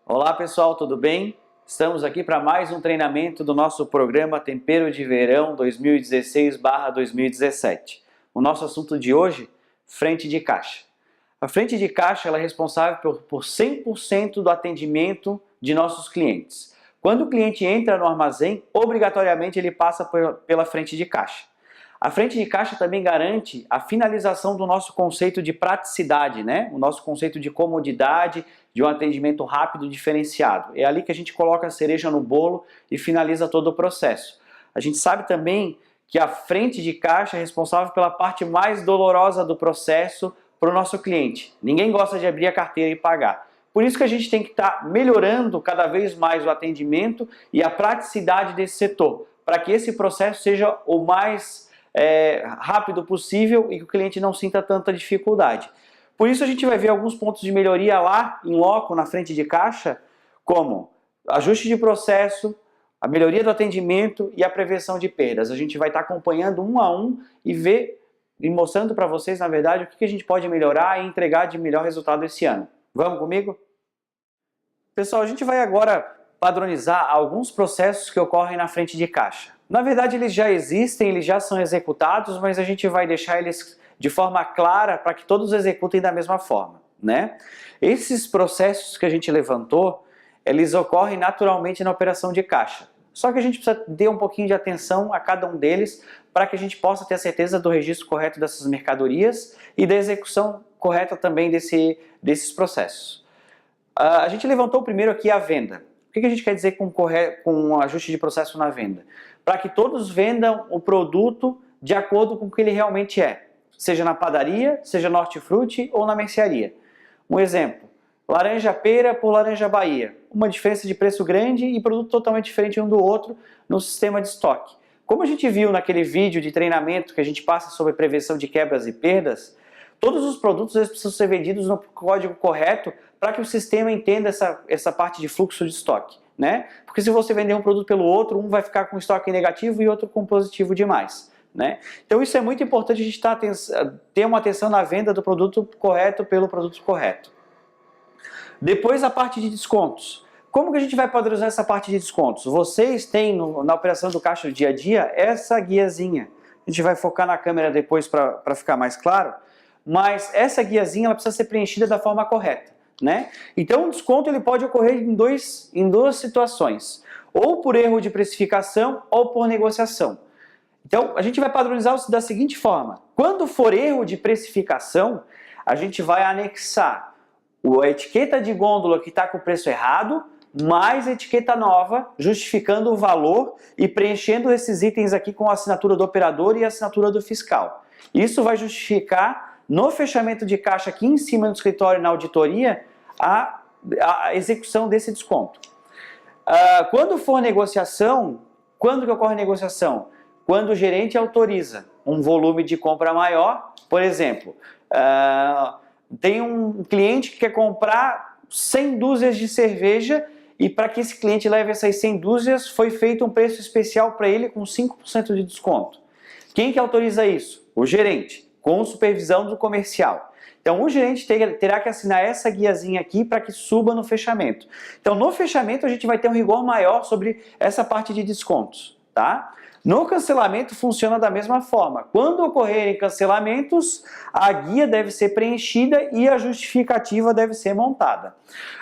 Olá pessoal, tudo bem? Estamos aqui para mais um treinamento do nosso programa Tempero de Verão 2016/2017. O nosso assunto de hoje, frente de caixa. A frente de caixa ela é responsável por 100% do atendimento de nossos clientes. Quando o cliente entra no armazém, obrigatoriamente ele passa pela frente de caixa. A frente de caixa também garante a finalização do nosso conceito de praticidade, né? O nosso conceito de comodidade, de um atendimento rápido diferenciado. É ali que a gente coloca a cereja no bolo e finaliza todo o processo. A gente sabe também que a frente de caixa é responsável pela parte mais dolorosa do processo para o nosso cliente. Ninguém gosta de abrir a carteira e pagar. Por isso que a gente tem que estar melhorando cada vez mais o atendimento e a praticidade desse setor, para que esse processo seja o mais rápido possível e que o cliente não sinta tanta dificuldade. Por isso a gente vai ver alguns pontos de melhoria lá em loco, na frente de caixa, como ajuste de processo, a melhoria do atendimento e a prevenção de perdas. A gente vai estar acompanhando um a um e mostrando para vocês, na verdade, o que a gente pode melhorar e entregar de melhor resultado esse ano. Vamos comigo? Pessoal, a gente vai agora padronizar alguns processos que ocorrem na frente de caixa. Na verdade, eles já existem, eles já são executados, mas a gente vai deixar eles de forma clara para que todos executem da mesma forma, né? Esses processos que a gente levantou, eles ocorrem naturalmente na operação de caixa. Só que a gente precisa ter um pouquinho de atenção a cada um deles para que a gente possa ter a certeza do registro correto dessas mercadorias e da execução correta também desses processos. A gente levantou primeiro aqui a venda. O que a gente quer dizer com um ajuste de processo na venda? Para que todos vendam o produto de acordo com o que ele realmente é, seja na padaria, seja no hortifruti ou na mercearia. Um exemplo, laranja pera por laranja Bahia, uma diferença de preço grande e produto totalmente diferente um do outro no sistema de estoque. Como a gente viu naquele vídeo de treinamento que a gente passa sobre prevenção de quebras e perdas, todos os produtos eles precisam ser vendidos no código correto para que o sistema entenda essa parte de fluxo de estoque, né? Porque se você vender um produto pelo outro, um vai ficar com estoque negativo e outro com positivo demais, né? Então isso é muito importante a gente ter uma atenção na venda do produto correto pelo produto correto. Depois a parte de descontos. Como que a gente vai padronizar essa parte de descontos? Vocês têm na operação do caixa do dia a dia essa guiazinha. A gente vai focar na câmera depois para ficar mais claro, mas essa guiazinha ela precisa ser preenchida da forma correta, né? Então o desconto ele pode ocorrer em duas situações, ou por erro de precificação ou por negociação. Então a gente vai padronizar da seguinte forma: quando for erro de precificação, a gente vai anexar a etiqueta de gôndola que está com o preço errado, mais a etiqueta nova, justificando o valor e preenchendo esses itens aqui com a assinatura do operador e a assinatura do fiscal. Isso vai justificar no fechamento de caixa aqui em cima do escritório na auditoria a execução desse desconto. Quando for negociação, quando que ocorre a negociação? Quando o gerente autoriza um volume de compra maior, por exemplo, tem um cliente que quer comprar 100 dúzias de cerveja e para que esse cliente leve essas 100 dúzias foi feito um preço especial para ele com 5% de desconto. Quem que autoriza isso? O gerente, com supervisão do comercial. Então o gerente terá que assinar essa guiazinha aqui para que suba no fechamento. Então no fechamento a gente vai ter um rigor maior sobre essa parte de descontos, tá? No cancelamento funciona da mesma forma. Quando ocorrerem cancelamentos, a guia deve ser preenchida e a justificativa deve ser montada.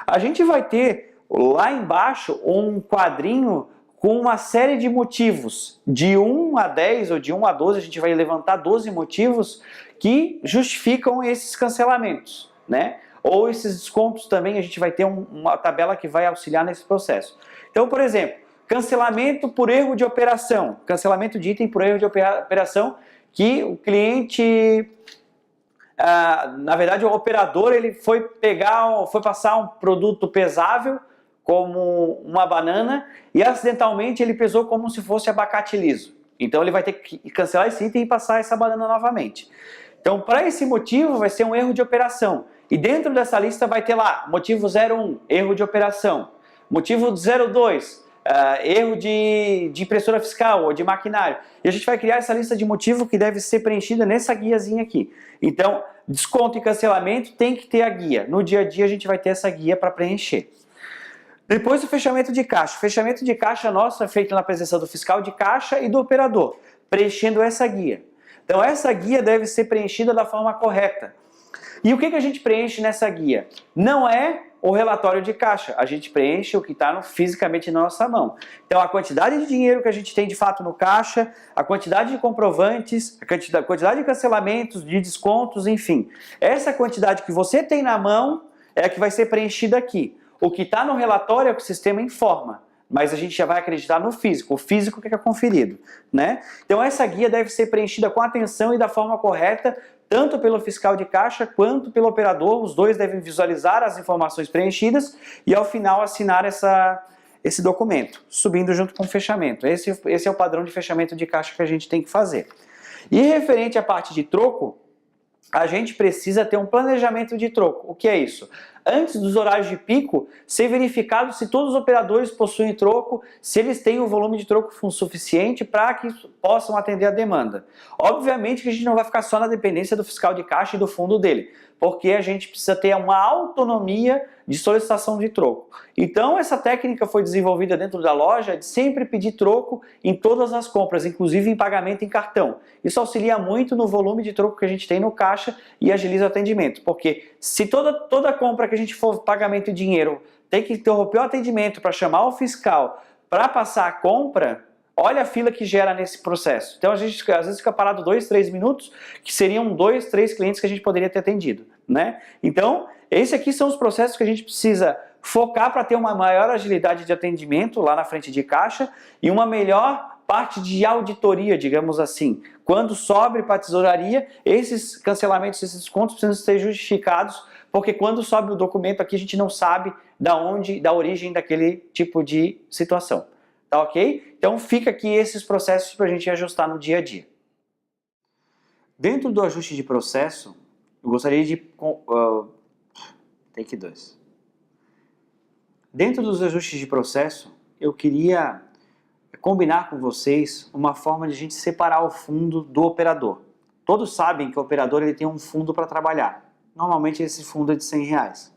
A gente vai ter lá embaixo um quadrinho com uma série de motivos, de 1 a 10 ou de 1 a 12, a gente vai levantar 12 motivos que justificam esses cancelamentos, né? Ou esses descontos também, a gente vai ter uma tabela que vai auxiliar nesse processo. Então, por exemplo, cancelamento por erro de operação, cancelamento de item por erro de operação, que o cliente, na verdade o operador ele foi passar um produto pesável, como uma banana, e acidentalmente ele pesou como se fosse abacate liso. Então ele vai ter que cancelar esse item e passar essa banana novamente. Então para esse motivo vai ser um erro de operação. E dentro dessa lista vai ter lá, motivo 01, erro de operação. Motivo 02, erro de impressora fiscal ou de maquinário. E a gente vai criar essa lista de motivo que deve ser preenchida nessa guiazinha aqui. Então, desconto e cancelamento tem que ter a guia. No dia a dia a gente vai ter essa guia para preencher. Depois o fechamento de caixa. O fechamento de caixa nosso é feito na presença do fiscal de caixa e do operador, preenchendo essa guia. Então essa guia deve ser preenchida da forma correta. E o que a gente preenche nessa guia? Não é o relatório de caixa, a gente preenche o que está fisicamente na nossa mão. Então a quantidade de dinheiro que a gente tem de fato no caixa, a quantidade de comprovantes, a quantidade de cancelamentos, de descontos, enfim. Essa quantidade que você tem na mão é a que vai ser preenchida aqui. O que está no relatório é o que o sistema informa, mas a gente já vai acreditar no físico, o físico que é conferido, né? Então essa guia deve ser preenchida com atenção e da forma correta, tanto pelo fiscal de caixa quanto pelo operador. Os dois devem visualizar as informações preenchidas e ao final assinar esse documento, subindo junto com o fechamento. Esse é o padrão de fechamento de caixa que a gente tem que fazer. E referente à parte de troco, a gente precisa ter um planejamento de troco. O que é isso? Antes dos horários de pico, ser verificado se todos os operadores possuem troco, se eles têm o volume de troco suficiente para que possam atender a demanda. Obviamente que a gente não vai ficar só na dependência do fiscal de caixa e do fundo dele, porque a gente precisa ter uma autonomia de solicitação de troco. Então essa técnica foi desenvolvida dentro da loja de sempre pedir troco em todas as compras, inclusive em pagamento em cartão. Isso auxilia muito no volume de troco que a gente tem no caixa e agiliza o atendimento, porque se toda compra que a gente for pagamento em dinheiro tem que interromper o atendimento para chamar o fiscal para passar a compra, olha a fila que gera nesse processo. Então a gente às vezes fica parado 2, 3 minutos, que seriam 2, 3 clientes que a gente poderia ter atendido, né? Então, esses aqui são os processos que a gente precisa focar para ter uma maior agilidade de atendimento lá na frente de caixa e uma melhor parte de auditoria, digamos assim. Quando sobe para a tesouraria, esses cancelamentos, esses descontos precisam ser justificados, porque quando sobe o documento aqui a gente não sabe da origem daquele tipo de situação. Tá ok? Então fica aqui esses processos para a gente ajustar no dia a dia. Dentro do ajuste de processo, eu gostaria de... Take 2. Dentro dos ajustes de processo, eu queria combinar com vocês uma forma de a gente separar o fundo do operador. Todos sabem que o operador ele tem um fundo para trabalhar. Normalmente esse fundo é de R$100.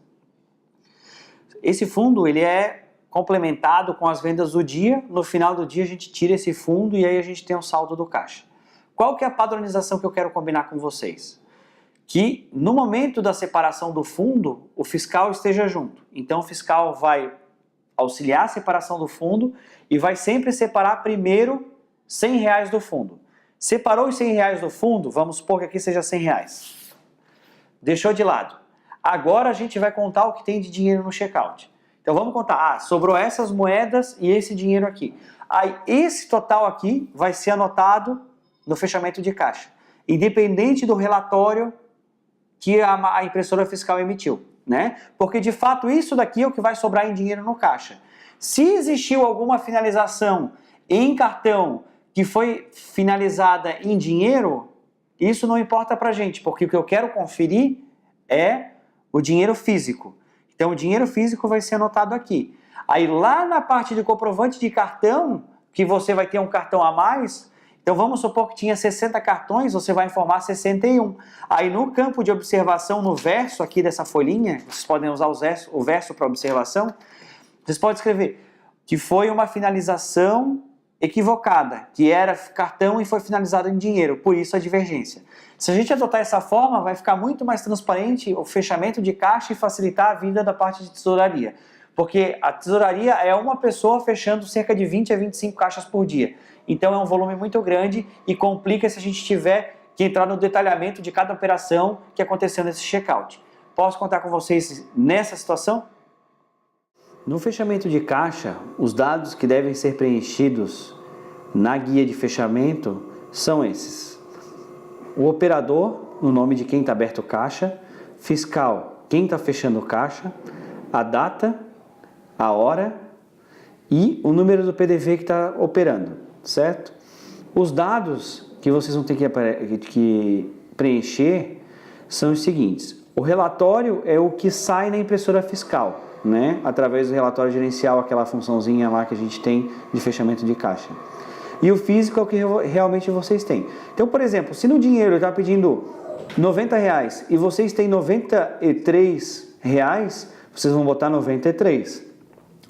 Esse fundo ele é complementado com as vendas do dia. No final do dia a gente tira esse fundo e aí a gente tem um saldo do caixa. Qual que é a padronização que eu quero combinar com vocês? Que no momento da separação do fundo, o fiscal esteja junto. Então o fiscal vai auxiliar a separação do fundo e vai sempre separar primeiro R$100 do fundo. Separou os R$100 do fundo, vamos supor que aqui seja R$100. Deixou de lado. Agora a gente vai contar o que tem de dinheiro no checkout. Então vamos contar, sobrou essas moedas e esse dinheiro aqui. Aí esse total aqui vai ser anotado no fechamento de caixa, independente do relatório que a impressora fiscal emitiu, né? Porque de fato isso daqui é o que vai sobrar em dinheiro no caixa. Se existiu alguma finalização em cartão que foi finalizada em dinheiro, isso não importa pra gente, porque o que eu quero conferir é o dinheiro físico. Então o dinheiro físico vai ser anotado aqui. Aí lá na parte de comprovante de cartão, que você vai ter um cartão a mais, então vamos supor que tinha 60 cartões, você vai informar 61. Aí no campo de observação, no verso aqui dessa folhinha, vocês podem usar o verso para observação, vocês podem escrever que foi uma finalização equivocada, que era cartão e foi finalizado em dinheiro, por isso a divergência. Se a gente adotar essa forma, vai ficar muito mais transparente o fechamento de caixa e facilitar a vida da parte de tesouraria. Porque a tesouraria é uma pessoa fechando cerca de 20 a 25 caixas por dia. Então é um volume muito grande e complica se a gente tiver que entrar no detalhamento de cada operação que aconteceu nesse checkout. Posso contar com vocês nessa situação? No fechamento de caixa, os dados que devem ser preenchidos na guia de fechamento são esses. O operador, no nome de quem está aberto o caixa, fiscal, quem está fechando o caixa, a data, a hora e o número do PDV que está operando, certo? Os dados que vocês vão ter que preencher são os seguintes. O relatório é o que sai na impressora fiscal, né? Através do relatório gerencial, aquela funçãozinha lá que a gente tem de fechamento de caixa. E o físico é o que realmente vocês têm. Então, por exemplo, se no dinheiro está pedindo R$90 e vocês têm R$93, vocês vão botar 93.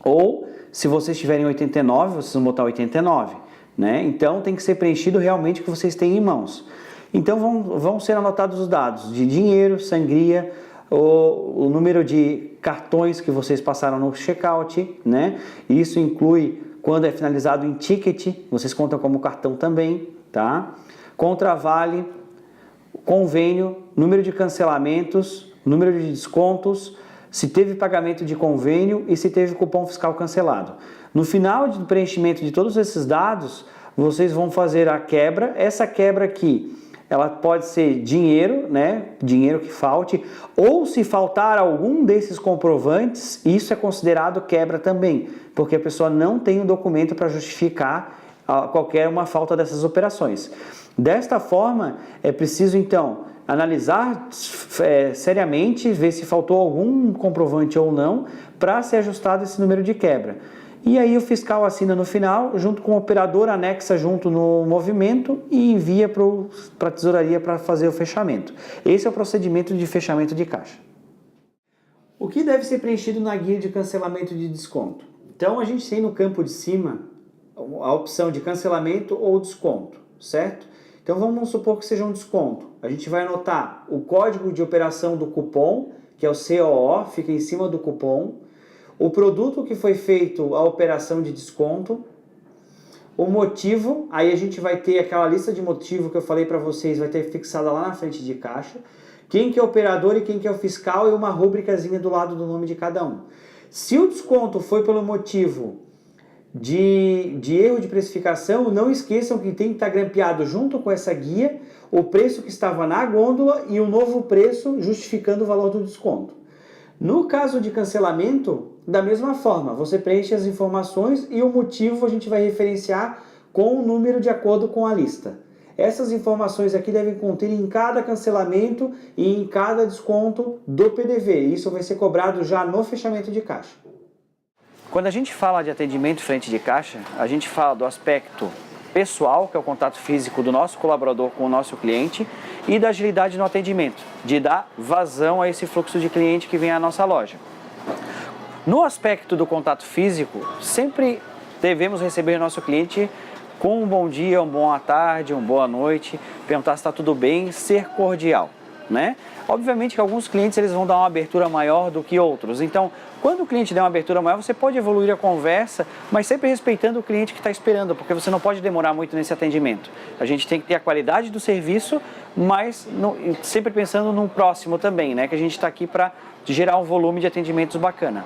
Ou, se vocês tiverem 89, vocês vão botar 89, né? Então, tem que ser preenchido realmente o que vocês têm em mãos. Então, vão ser anotados os dados de dinheiro, sangria, o número de cartões que vocês passaram no checkout, né? Isso inclui quando é finalizado em ticket, vocês contam como cartão também, tá? Contravale, convênio, número de cancelamentos, número de descontos, se teve pagamento de convênio e se teve cupom fiscal cancelado. No final do preenchimento de todos esses dados, vocês vão fazer a quebra. Essa quebra aqui, ela pode ser dinheiro, né? Dinheiro que falte, ou se faltar algum desses comprovantes, isso é considerado quebra também, porque a pessoa não tem o documento para justificar qualquer uma falta dessas operações. Desta forma, é preciso então analisar seriamente, ver se faltou algum comprovante ou não, para ser ajustado esse número de quebra. E aí o fiscal assina no final, junto com o operador, anexa junto no movimento e envia para a tesouraria para fazer o fechamento. Esse é o procedimento de fechamento de caixa. O que deve ser preenchido na guia de cancelamento de desconto? Então a gente tem no campo de cima a opção de cancelamento ou desconto, certo? Então vamos supor que seja um desconto. A gente vai anotar o código de operação do cupom, que é o COO, fica em cima do cupom, o produto que foi feito a operação de desconto, o motivo, aí a gente vai ter aquela lista de motivo que eu falei para vocês, vai ter fixada lá na frente de caixa, quem que é o operador e quem que é o fiscal e uma rúbricazinha do lado do nome de cada um. Se o desconto foi pelo motivo de erro de precificação, não esqueçam que tem que estar grampeado junto com essa guia o preço que estava na gôndola e o novo preço justificando o valor do desconto. No caso de cancelamento, da mesma forma, você preenche as informações e o motivo a gente vai referenciar com o número de acordo com a lista. Essas informações aqui devem conter em cada cancelamento e em cada desconto do PDV. Isso vai ser cobrado já no fechamento de caixa. Quando a gente fala de atendimento frente de caixa, a gente fala do aspecto pessoal, que é o contato físico do nosso colaborador com o nosso cliente, e da agilidade no atendimento, de dar vazão a esse fluxo de cliente que vem à nossa loja. No aspecto do contato físico, sempre devemos receber o nosso cliente com um bom dia, uma boa tarde, uma boa noite, perguntar se está tudo bem, ser cordial, né? Obviamente que alguns clientes eles vão dar uma abertura maior do que outros, então quando o cliente der uma abertura maior, você pode evoluir a conversa, mas sempre respeitando o cliente que está esperando, porque você não pode demorar muito nesse atendimento. A gente tem que ter a qualidade do serviço, mas sempre pensando no próximo também, né? Que a gente está aqui para gerar um volume de atendimentos bacana.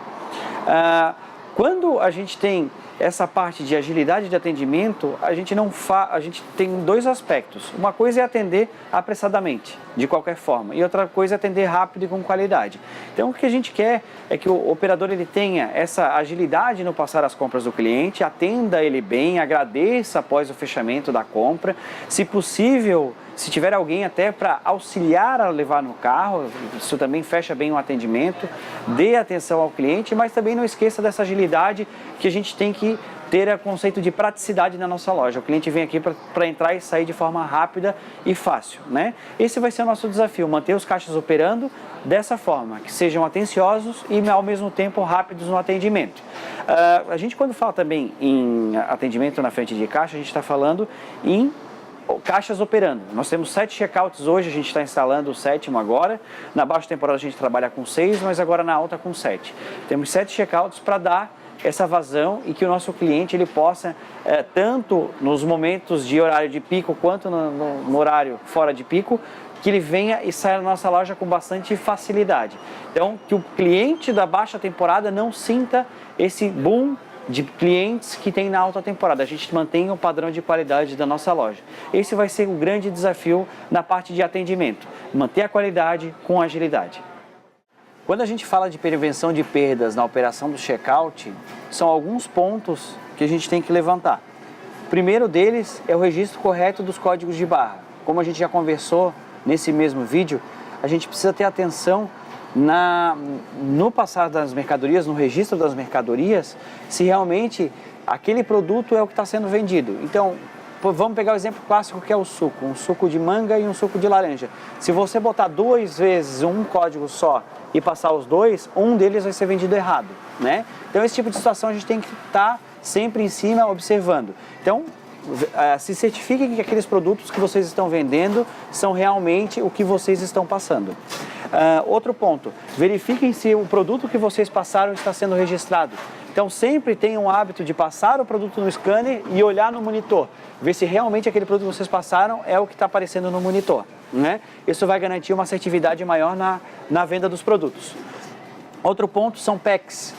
Quando a gente tem essa parte de agilidade de atendimento, a gente tem dois aspectos. Uma coisa é atender apressadamente, de qualquer forma, e outra coisa é atender rápido e com qualidade. Então o que a gente quer é que o operador ele tenha essa agilidade no passar as compras do cliente, atenda ele bem, agradeça após o fechamento da compra, se possível, se tiver alguém até para auxiliar a levar no carro, isso também fecha bem o atendimento, dê atenção ao cliente, mas também não esqueça dessa agilidade que a gente tem que ter o conceito de praticidade na nossa loja. O cliente vem aqui para entrar e sair de forma rápida e fácil, né? Esse vai ser o nosso desafio, manter os caixas operando dessa forma, que sejam atenciosos e ao mesmo tempo rápidos no atendimento. A gente quando fala também em atendimento na frente de caixa, a gente está falando em caixas operando. Nós temos 7 checkouts hoje, a gente está instalando o 7º agora. Na baixa temporada a gente trabalha com 6, mas agora na alta com 7. Temos 7 checkouts para dar essa vazão e que o nosso cliente ele possa, tanto nos momentos de horário de pico quanto no horário fora de pico, que ele venha e saia da nossa loja com bastante facilidade. Então, que o cliente da baixa temporada não sinta esse boom de clientes que tem na alta temporada. A gente mantém o padrão de qualidade da nossa loja. Esse vai ser o grande desafio na parte de atendimento, manter a qualidade com agilidade. Quando a gente fala de prevenção de perdas na operação do checkout, são alguns pontos que a gente tem que levantar. O primeiro deles é o registro correto dos códigos de barra. Como a gente já conversou nesse mesmo vídeo, a gente precisa ter atenção no passar das mercadorias, no registro das mercadorias, se realmente aquele produto é o que está sendo vendido. Então, vamos pegar o exemplo clássico que é o suco, um suco de manga e um suco de laranja. Se você botar 2 vezes um código só e passar os dois, um deles vai ser vendido errado, né? Então esse tipo de situação a gente tem que estar sempre em cima observando. Então se certifiquem que aqueles produtos que vocês estão vendendo são realmente o que vocês estão passando. Outro ponto, verifiquem se o produto que vocês passaram está sendo registrado. Então sempre tenham o hábito de passar o produto no scanner e olhar no monitor, ver se realmente aquele produto que vocês passaram é o que está aparecendo no monitor, né? Isso vai garantir uma assertividade maior na venda dos produtos. Outro ponto são packs.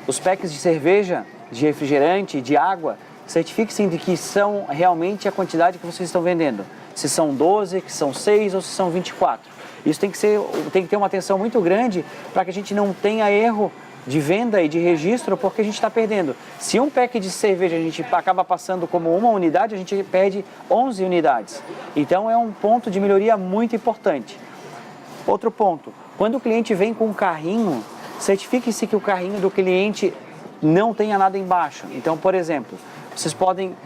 Os packs de cerveja, de refrigerante, de água, certifique-se de que são realmente a quantidade que vocês estão vendendo. Se são 12, que são 6 ou se são 24. Isso tem que ter uma atenção muito grande para que a gente não tenha erro de venda e de registro, porque a gente está perdendo. Se um pack de cerveja a gente acaba passando como uma unidade, a gente perde 11 unidades. Então é um ponto de melhoria muito importante. Outro ponto, quando o cliente vem com um carrinho, certifique-se que o carrinho do cliente não tenha nada embaixo. Então, por exemplo, vocês podem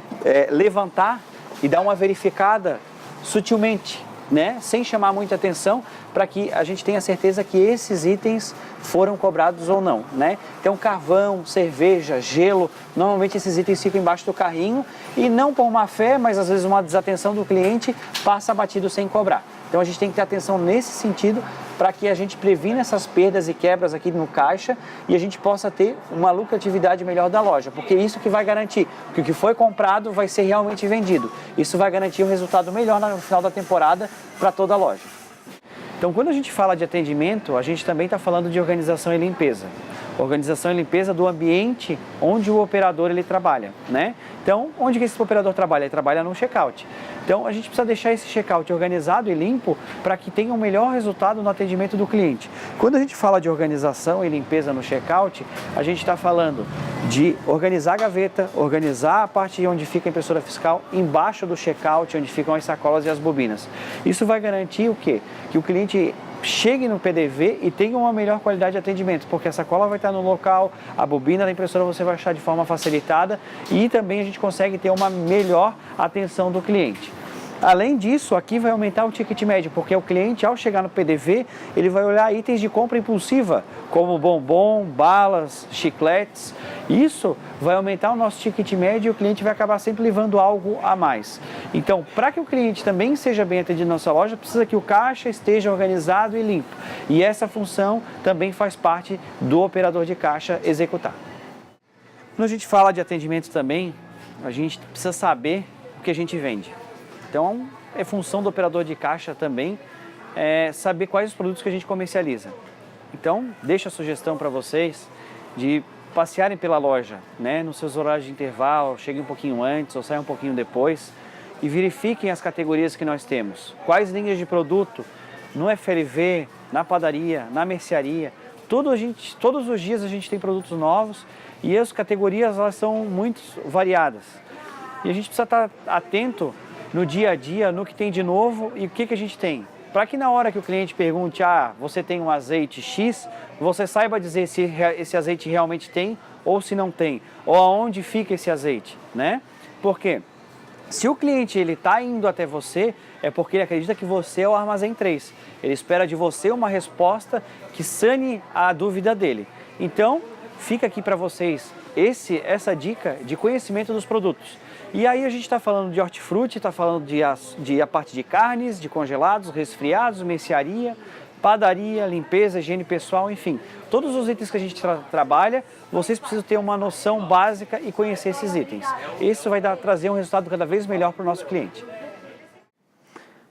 levantar e dar uma verificada sutilmente, né? Sem chamar muita atenção, para que a gente tenha certeza que esses itens foram cobrados ou não, né? Então carvão, cerveja, gelo, normalmente esses itens ficam embaixo do carrinho e não por má fé, mas às vezes uma desatenção do cliente passa batido sem cobrar. Então a gente tem que ter atenção nesse sentido para que a gente previna essas perdas e quebras aqui no caixa e a gente possa ter uma lucratividade melhor da loja, porque é isso que vai garantir que o que foi comprado vai ser realmente vendido. Isso vai garantir um resultado melhor no final da temporada para toda a loja. Então, quando a gente fala de atendimento, a gente também está falando de organização e limpeza. Organização e limpeza do ambiente onde o operador ele trabalha, né? Então, onde que esse operador trabalha? Ele trabalha no checkout. Então, a gente precisa deixar esse checkout organizado e limpo para que tenha um melhor resultado no atendimento do cliente. Quando a gente fala de organização e limpeza no checkout, a gente está falando de organizar a gaveta, organizar a parte onde fica a impressora fiscal, embaixo do checkout, onde ficam as sacolas e as bobinas. Isso vai garantir o quê? Que o cliente chegue no PDV e tenha uma melhor qualidade de atendimento, porque a sacola vai estar no local, a bobina da impressora você vai achar de forma facilitada e também a gente consegue ter uma melhor atenção do cliente. Além disso, aqui vai aumentar o ticket médio, porque o cliente, ao chegar no PDV, ele vai olhar itens de compra impulsiva, como bombom, balas, chicletes. Isso vai aumentar o nosso ticket médio e o cliente vai acabar sempre levando algo a mais. Então, para que o cliente também seja bem atendido na nossa loja, precisa que o caixa esteja organizado e limpo. E essa função também faz parte do operador de caixa executar. Quando a gente fala de atendimento também, a gente precisa saber o que a gente vende. Então, é função do operador de caixa também saber quais os produtos que a gente comercializa. Então, deixo a sugestão para vocês de passearem pela loja, né, nos seus horários de intervalo, cheguem um pouquinho antes ou saiam um pouquinho depois e verifiquem as categorias que nós temos. Quais linhas de produto no FLV, na padaria, na mercearia. Todos os dias a gente tem produtos novos e as categorias elas são muito variadas. E a gente precisa estar atento no dia a dia, no que tem de novo e o que a gente tem. Para que na hora que o cliente pergunte, você tem um azeite X, você saiba dizer se esse azeite realmente tem ou se não tem, ou aonde fica esse azeite, né? Porque se o cliente está indo até você, é porque ele acredita que você é o Armazém 3. Ele espera de você uma resposta que sane a dúvida dele. Então, fica aqui para vocês essa dica de conhecimento dos produtos. E aí a gente está falando de hortifruti, está falando de a parte de carnes, de congelados, resfriados, mercearia, padaria, limpeza, higiene pessoal, enfim. Todos os itens que a gente trabalha, vocês precisam ter uma noção básica e conhecer esses itens. Isso vai trazer um resultado cada vez melhor para o nosso cliente.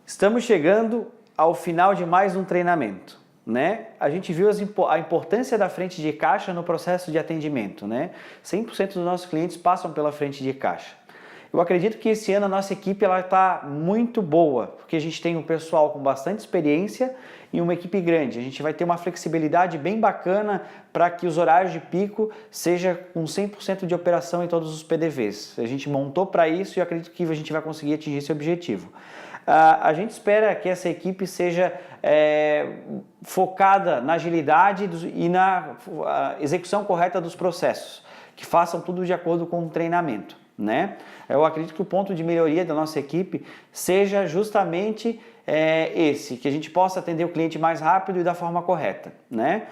Estamos chegando ao final de mais um treinamento, né? A gente viu a importância da frente de caixa no processo de atendimento, né? 100% dos nossos clientes passam pela frente de caixa. Eu acredito que esse ano a nossa equipe está muito boa, porque a gente tem um pessoal com bastante experiência e uma equipe grande. A gente vai ter uma flexibilidade bem bacana para que os horários de pico seja com 100% de operação em todos os PDVs. A gente montou para isso e eu acredito que a gente vai conseguir atingir esse objetivo. A gente espera que essa equipe seja focada na agilidade e na execução correta dos processos, que façam tudo de acordo com o treinamento. né? Eu acredito que o ponto de melhoria da nossa equipe seja justamente esse, que a gente possa atender o cliente mais rápido e da forma correta, né?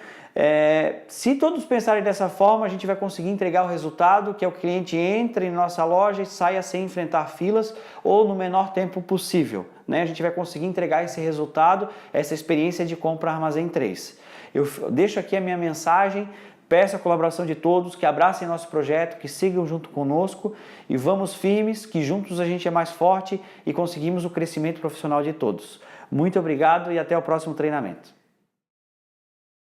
Se todos pensarem dessa forma, a gente vai conseguir entregar o resultado, que é o cliente entre em nossa loja e saia sem enfrentar filas ou no menor tempo possível, né? A gente vai conseguir entregar esse resultado, essa experiência de compra Armazém 3. Eu deixo aqui a minha mensagem, peço a colaboração de todos, que abracem nosso projeto, que sigam junto conosco e vamos firmes, que juntos a gente é mais forte e conseguimos o crescimento profissional de todos. Muito obrigado e até o próximo treinamento.